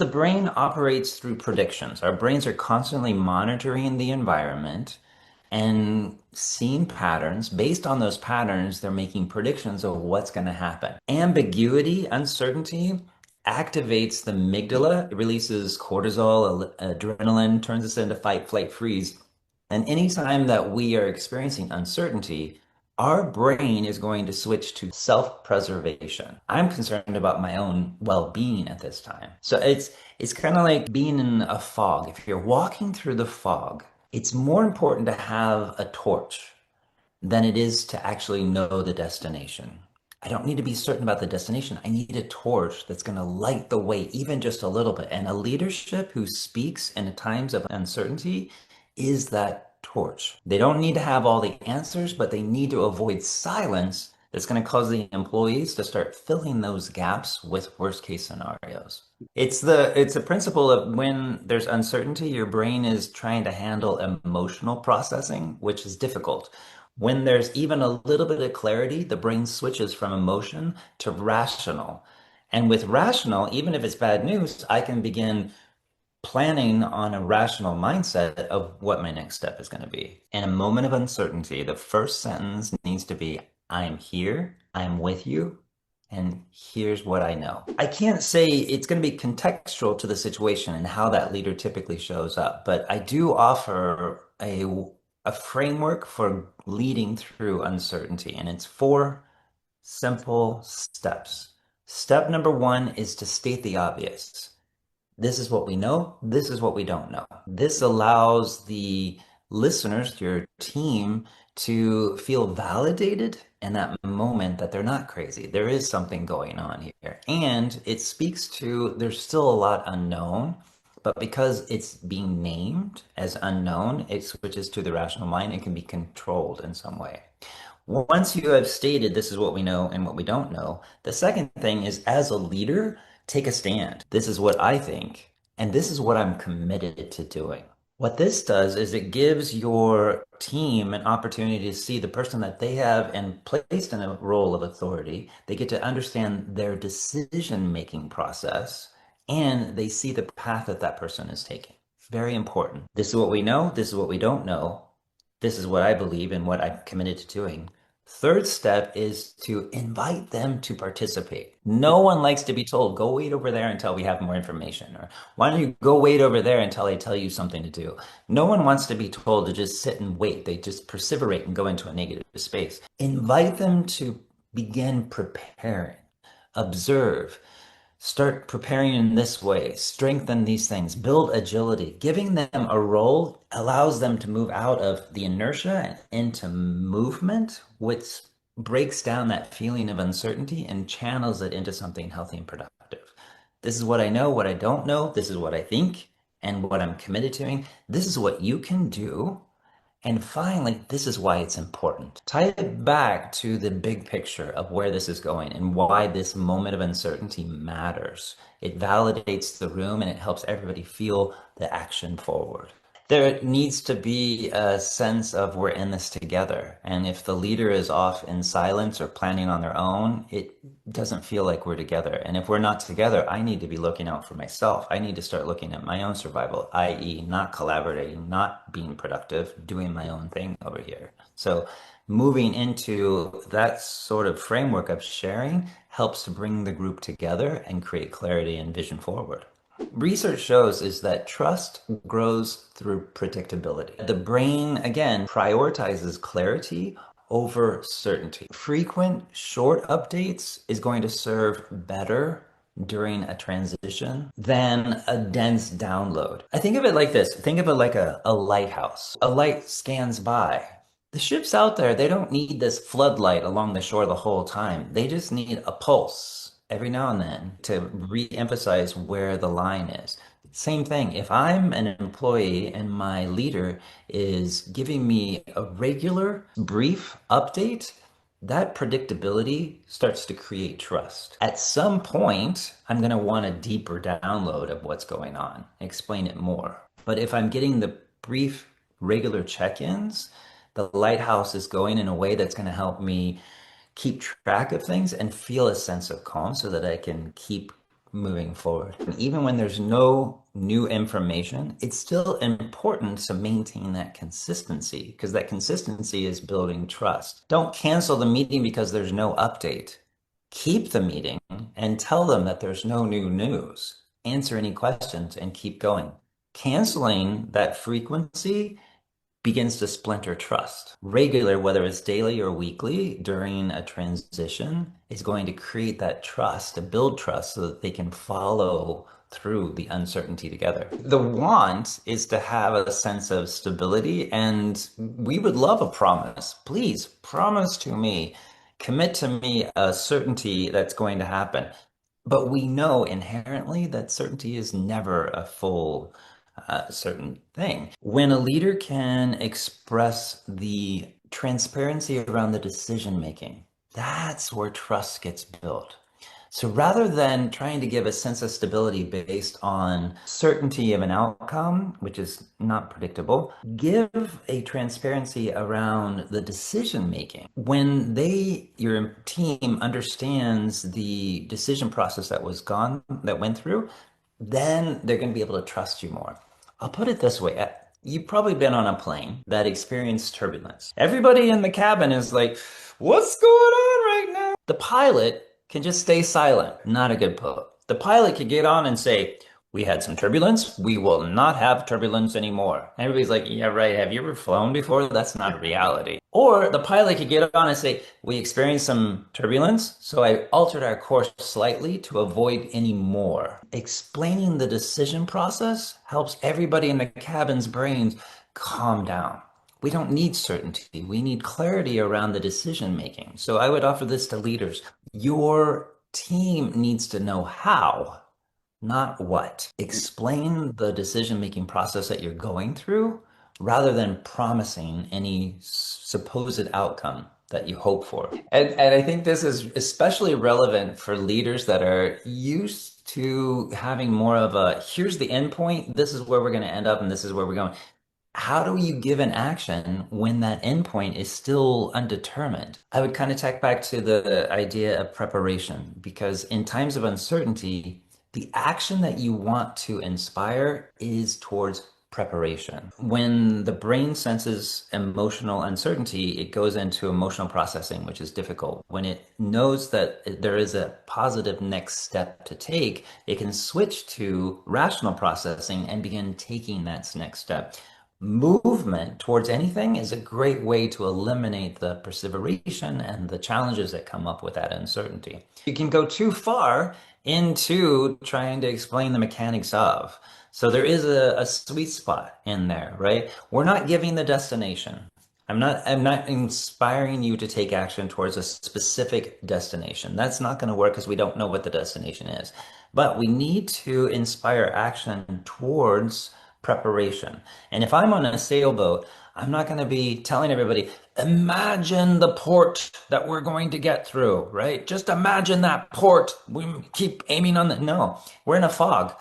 The brain operates through predictions. Our brains are constantly monitoring the environment and seeing patterns. Based on those patterns, they're making predictions of what's going to happen. Ambiguity, uncertainty, activates the amygdala. It releases cortisol, adrenaline, turns us into fight, flight, freeze. And anytime that we are experiencing uncertainty, our brain is going to switch to self-preservation. I'm concerned about my own well-being at this time. So it's kind of like being in a fog. If you're walking through the fog, it's more important to have a torch than it is to actually know the destination. I don't need to be certain about the destination. I need a torch that's going to light the way, even just a little bit. And a leadership who speaks in times of uncertainty is that torch. They don't need to have all the answers, but they need to avoid silence that's going to cause the employees to start filling those gaps with worst case scenarios. It's a principle of when there's uncertainty, your brain is trying to handle emotional processing, which is difficult. When there's even a little bit of clarity, the brain switches from emotion to rational. And with rational, even if it's bad news, I can begin planning on a rational mindset of what my next step is going to be. In a moment of uncertainty, the first sentence needs to be, I'm here, I'm with you, and here's what I know. I can't say it's going to be contextual to the situation and how that leader typically shows up, but I do offer a framework for leading through uncertainty, and it's four simple steps. Step number one is to state the obvious. This is what we know. This is what we don't know. This allows the listeners, your team, to feel validated in that moment that they're not crazy. There is something going on here. And it speaks to there's still a lot unknown, but because it's being named as unknown, it switches to the rational mind and can be controlled in some way. Once you have stated this is what we know and what we don't know, the second thing is as a leader, take a stand. This is what I think, and this is what I'm committed to doing. What this does is it gives your team an opportunity to see the person that they have and placed in a role of authority. They get to understand their decision-making process, and they see the path that that person is taking. Very important. This is what we know. This is what we don't know. This is what I believe and what I'm committed to doing. Third step is to invite them to participate. No one likes to be told, go wait over there until we have more information, or why don't you go wait over there until I tell you something to do? No one wants to be told to just sit and wait. They just perseverate and go into a negative space. Invite them to begin preparing, observe, start preparing in this way, strengthen these things, build agility. Giving them a role allows them to move out of the inertia and into movement, which breaks down that feeling of uncertainty and channels it into something healthy and productive. This is what I know, what I don't know. This is what I think and what I'm committed to. This is what you can do. And finally, this is why it's important. Tie it back to the big picture of where this is going and why this moment of uncertainty matters. It validates the room and it helps everybody feel the action forward. There needs to be a sense of we're in this together. And if the leader is off in silence or planning on their own, it doesn't feel like we're together. And if we're not together, I need to be looking out for myself. I need to start looking at my own survival, i.e., not collaborating, not being productive, doing my own thing over here. So moving into that sort of framework of sharing helps to bring the group together and create clarity and vision forward. Research shows is that trust grows through predictability. The brain, again, prioritizes clarity over certainty. Frequent, short updates is going to serve better during a transition than a dense download. I think of it like this. Think of it like a lighthouse. A light scans by. The ships out there, they don't need this floodlight along the shore the whole time. They just need a pulse every now and then to re-emphasize where the line is. Same thing, if I'm an employee and my leader is giving me a regular, brief update, that predictability starts to create trust. At some point, I'm going to want a deeper download of what's going on, explain it more. But if I'm getting the brief, regular check-ins, the lighthouse is going in a way that's going to help me keep track of things and feel a sense of calm so that I can keep moving forward. And even when there's no new information, it's still important to maintain that consistency because that consistency is building trust. Don't cancel the meeting because there's no update. Keep the meeting and tell them that there's no new news. Answer any questions and keep going. Canceling that frequency begins to splinter trust. Regular, whether it's daily or weekly during a transition, is going to create that trust, to build trust so that they can follow through the uncertainty together. The want is to have a sense of stability, and we would love a promise. Please promise to me, commit to me a certainty that's going to happen. But we know inherently that certainty is never a full certain thing. When a leader can express the transparency around the decision making, that's where trust gets built. So rather than trying to give a sense of stability based on certainty of an outcome, which is not predictable, give a transparency around the decision making. When your team understands the decision process that went through, then they're going to be able to trust you more. I'll put it this way. You've probably been on a plane that experienced turbulence. Everybody in the cabin is like, what's going on right now? The pilot can just stay silent. Not a good put. The pilot could get on and say, we had some turbulence. We will not have turbulence anymore. Everybody's like, yeah, right. Have you ever flown before? That's not reality. Or the pilot could get on and say, we experienced some turbulence, so I altered our course slightly to avoid any more. Explaining the decision process helps everybody in the cabin's brains calm down. We don't need certainty. We need clarity around the decision making. So I would offer this to leaders. Your team needs to know how, not what. Explain the decision-making process that you're going through rather than promising any supposed outcome that you hope for. And I think this is especially relevant for leaders that are used to having more of a, here's the end point, this is where we're going to end up, and this is where we're going. How do you give an action when that endpoint is still undetermined? I would kind of tack back to the idea of preparation because in times of uncertainty, the action that you want to inspire is towards preparation. When the brain senses emotional uncertainty, it goes into emotional processing, which is difficult. When it knows that there is a positive next step to take, it can switch to rational processing and begin taking that next step. Movement towards anything is a great way to eliminate the perseveration and the challenges that come up with that uncertainty. You can go too far into trying to explain the mechanics of. So there is a sweet spot in there, right? We're not giving the destination. I'm not inspiring you to take action towards a specific destination. That's not going to work because we don't know what the destination is. But we need to inspire action towards preparation. And if I'm on a sailboat, I'm not going to be telling everybody, imagine the port that we're going to get through, right? Just imagine that port. We keep aiming on the, no, we're in a fog.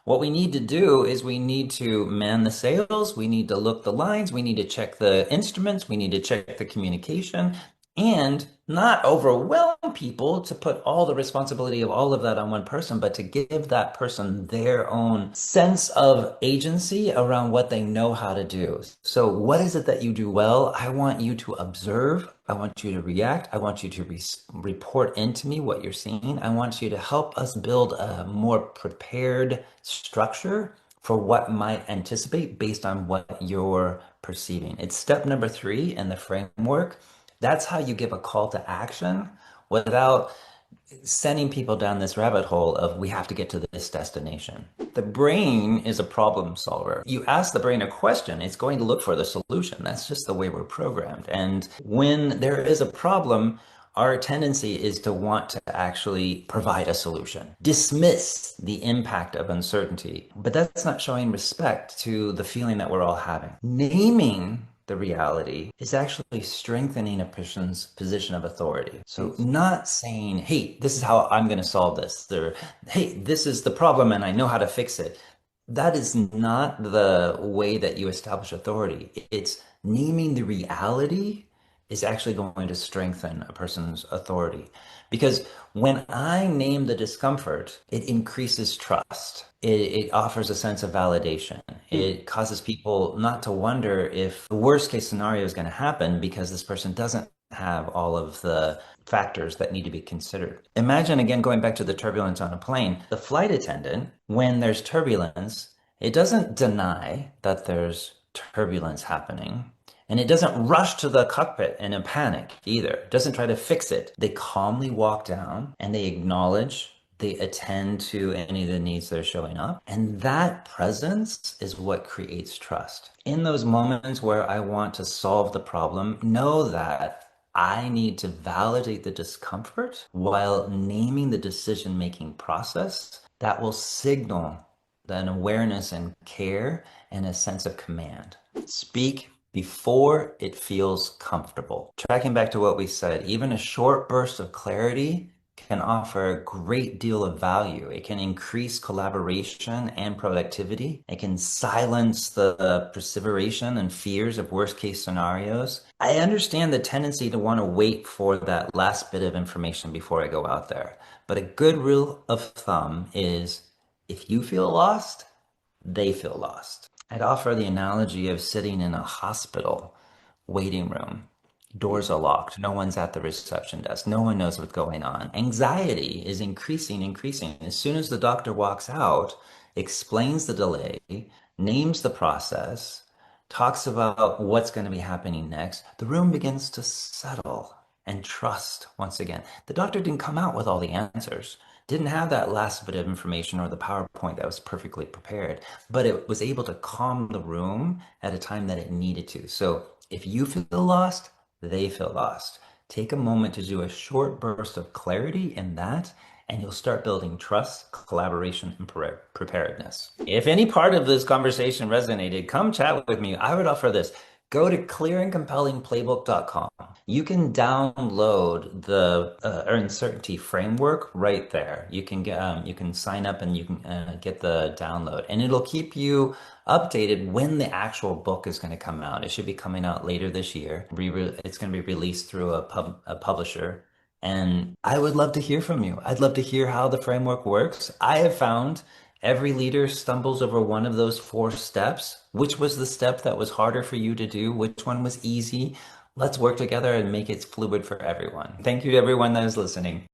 What we need to do is we need to man the sails, we need to look the lines, we need to check the instruments, we need to check the communication, and not overwhelm people to put all the responsibility of all of that on one person, but to give that person their own sense of agency around what they know how to do. So what is it that you do well? I want you to observe. I want you to react. I want you to report into me what you're seeing. I want you to help us build a more prepared structure for what might anticipate based on what you're perceiving. It's step number 3 in the framework. That's how you give a call to action without sending people down this rabbit hole of we have to get to this destination. The brain is a problem solver. You ask the brain a question, it's going to look for the solution. That's just the way we're programmed. And when there is a problem, our tendency is to want to actually provide a solution, dismiss the impact of uncertainty. But that's not showing respect to the feeling that we're all having. Naming the reality is actually strengthening a person's position of authority. So not saying, hey, this is how I'm going to solve this, or hey, this is the problem and I know how to fix it. That is not the way that you establish authority. It's naming the reality is actually going to strengthen a person's authority. Because when I name the discomfort, it increases trust. It offers a sense of validation. Mm. It causes people not to wonder if the worst case scenario is going to happen because this person doesn't have all of the factors that need to be considered. Imagine again going back to the turbulence on a plane. The flight attendant, when there's turbulence, it doesn't deny that there's turbulence happening. And it doesn't rush to the cockpit in a panic either. It doesn't try to fix it. They calmly walk down and they acknowledge, they attend to any of the needs that are showing up. And that presence is what creates trust. In those moments where I want to solve the problem, know that I need to validate the discomfort while naming the decision-making process that will signal an awareness and care and a sense of command. Speak before it feels comfortable. Tracking back to what we said, even a short burst of clarity can offer a great deal of value. It can increase collaboration and productivity. It can silence the perseveration and fears of worst case scenarios. I understand the tendency to want to wait for that last bit of information before I go out there. But a good rule of thumb is if you feel lost, they feel lost. I'd offer the analogy of sitting in a hospital waiting room. Doors are locked. No one's at the reception desk. No one knows what's going on. Anxiety is increasing, increasing. As soon as the doctor walks out, explains the delay, names the process, talks about what's going to be happening next, the room begins to settle and trust once again. The doctor didn't come out with all the answers, didn't have that last bit of information or the PowerPoint that was perfectly prepared, but it was able to calm the room at a time that it needed to. So if you feel lost, they feel lost. Take a moment to do a short burst of clarity in that, and you'll start building trust, collaboration, and preparedness. If any part of this conversation resonated, come chat with me. I would offer this. Go to clearandcompellingplaybook.com. You can download the uncertainty framework right there. You can sign up and you can get the download, and it'll keep you updated when the actual book is going to come out. It should be coming out later this year. It's going to be released through a publisher. And I would love to hear from you. I'd love to hear how the framework works. I have found every leader stumbles over one of those four steps. Which was the step that was harder for you to do? Which one was easy? Let's work together and make it fluid for everyone. Thank you to everyone that is listening.